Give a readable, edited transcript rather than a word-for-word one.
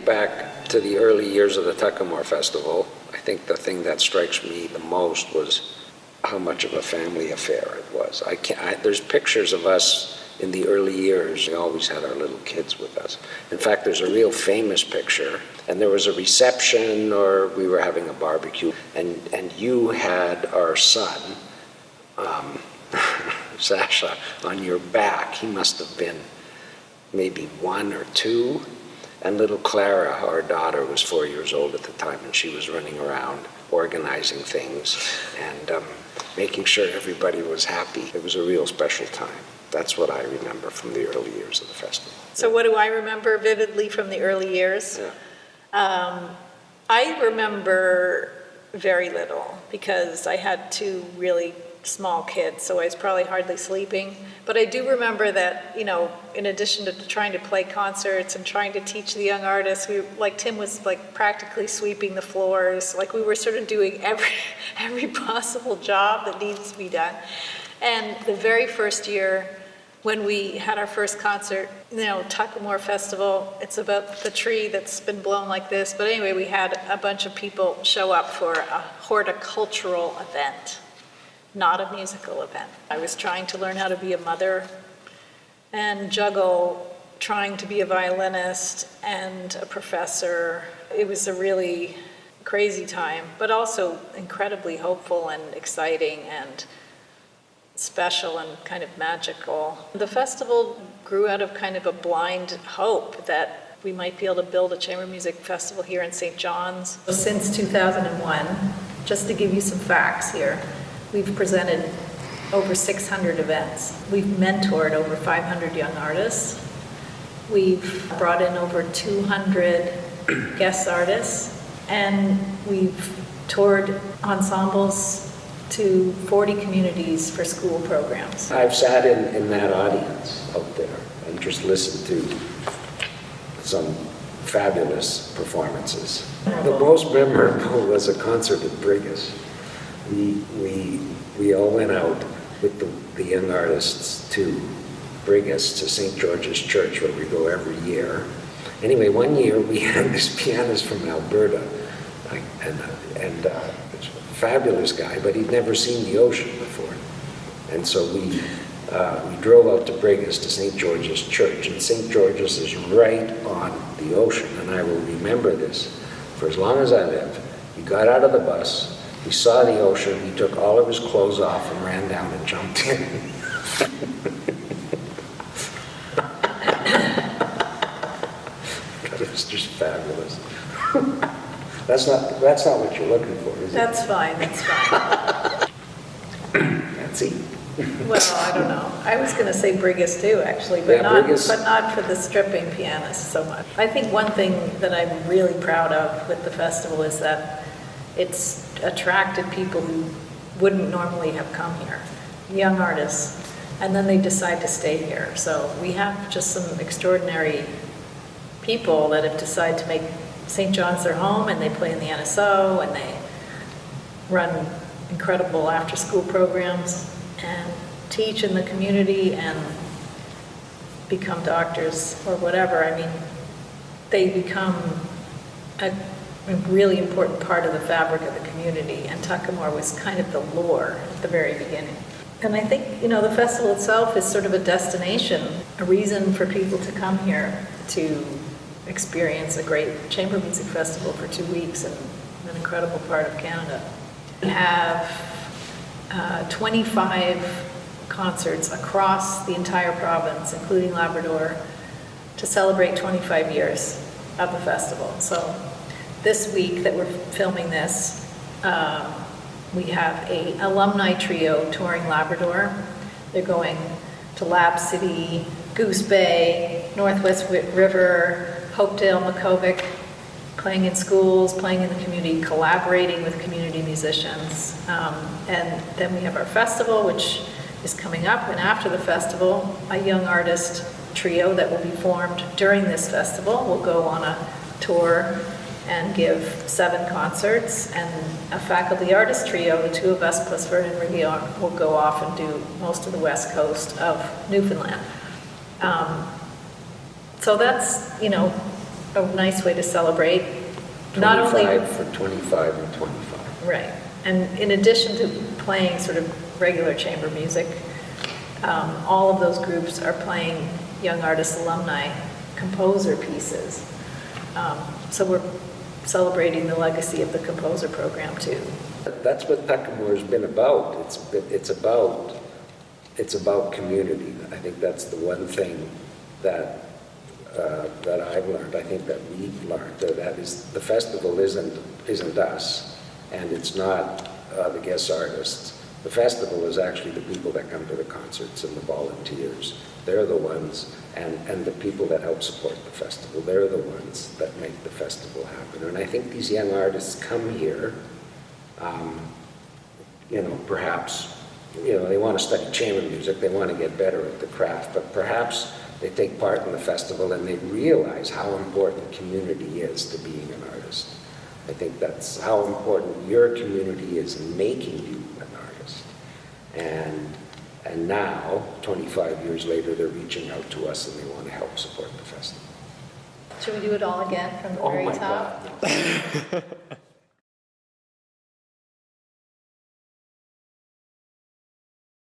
think back to the early years of the Tuckamore Festival, I think the thing that strikes me the most was how much of a family affair it was. There's pictures of us in the early years. We always had our little kids with us. In fact, there's a real famous picture, and there was a reception, or we were having a barbecue, and you had our son, Sasha, on your back. He must have been maybe 1 or 2, and little Clara, our daughter, was 4 years old at the time, and she was running around organizing things and making sure everybody was happy. It was a real special time. That's what I remember from the early years of the festival. So what do I remember vividly from the early years? Yeah. I remember very little because I had 2 really small kids, so I was probably hardly sleeping. But I do remember that, you know, in addition to trying to play concerts and trying to teach the young artists, Tim was like practically sweeping the floors. Like we were sort of doing every possible job that needs to be done. And the very first year, when we had our first concert, you know, Tuckamore Festival, it's about the tree that's been blown like this. But anyway, we had a bunch of people show up for a horticultural event, not a musical event. I was trying to learn how to be a mother and juggle trying to be a violinist and a professor. It was a really crazy time, but also incredibly hopeful and exciting and special and kind of magical. The festival grew out of kind of a blind hope that we might be able to build a chamber music festival here in St. John's. Since 2001, just to give you some facts here, we've presented over 600 events. We've mentored over 500 young artists. We've brought in over 200 guest artists, and we've toured ensembles to 40 communities for school programs. I've sat in that audience out there and just listened to some fabulous performances. The most memorable was a concert at Brigus. We all went out with the young artists to Brigus, to St. George's Church, where we go every year. Anyway, one year we had this pianist from Alberta, and fabulous guy, but he'd never seen the ocean before. And so we drove out to Brigus to St. George's Church, and St. George's is right on the ocean, and I will remember this for as long as I live. He got out of the bus, he saw the ocean, he took all of his clothes off and ran down and jumped in. But it was just fabulous. That's not what you're looking for, is it? That's fine. Nancy? Well, I don't know. I was going to say Brigus too, actually, but, Yeah, not, Brigus. but not for the stripping pianist so much. I think one thing that I'm really proud of with the festival is that it's attracted people who wouldn't normally have come here, young artists, and then they decide to stay here. So we have just some extraordinary people that have decided to make St. John's their home, and they play in the NSO, and they run incredible after-school programs and teach in the community and become doctors or whatever. I mean, they become a really important part of the fabric of the community, and Tuckamore was kind of the lure at the very beginning. And I think, you know, the festival itself is sort of a destination, a reason for people to come here to experience a great chamber music festival for 2 weeks in an incredible part of Canada. We have 25 concerts across the entire province, including Labrador, to celebrate 25 years of the festival. So this week that we're filming this, we have an alumni trio touring Labrador. They're going to Lab City, Goose Bay, Northwest River, Hopedale, Makovic, playing in schools, playing in the community, collaborating with community musicians. And then we have our festival, which is coming up, and after the festival, a young artist trio that will be formed during this festival will go on a tour and give 7 concerts, and a faculty artist trio, the 2 of us plus Vernon Riviere, will go off and do most of the west coast of Newfoundland. So that's, you know, a nice way to celebrate, not only. 25 for 25 and 25. Right, and in addition to playing sort of regular chamber music, all of those groups are playing Young Artist Alumni composer pieces. So we're celebrating the legacy of the composer program too. That's what Tuckamore's been about. It's about community. I think that's the one thing that I've learned. I think that we've learned that is the festival isn't us, and it's not the guest artists. The festival is actually the people that come to the concerts and the volunteers. They're the ones, and the people that help support the festival. They're the ones that make the festival happen. And I think these young artists come here, perhaps, they want to study chamber music, they want to get better at the craft, but perhaps they take part in the festival and they realize how important community is to being an artist. I think that's how important your community is in making you an artist. And now, 25 years later, they're reaching out to us and they want to help support the festival. Should we do it all again from the Oh very my top? God.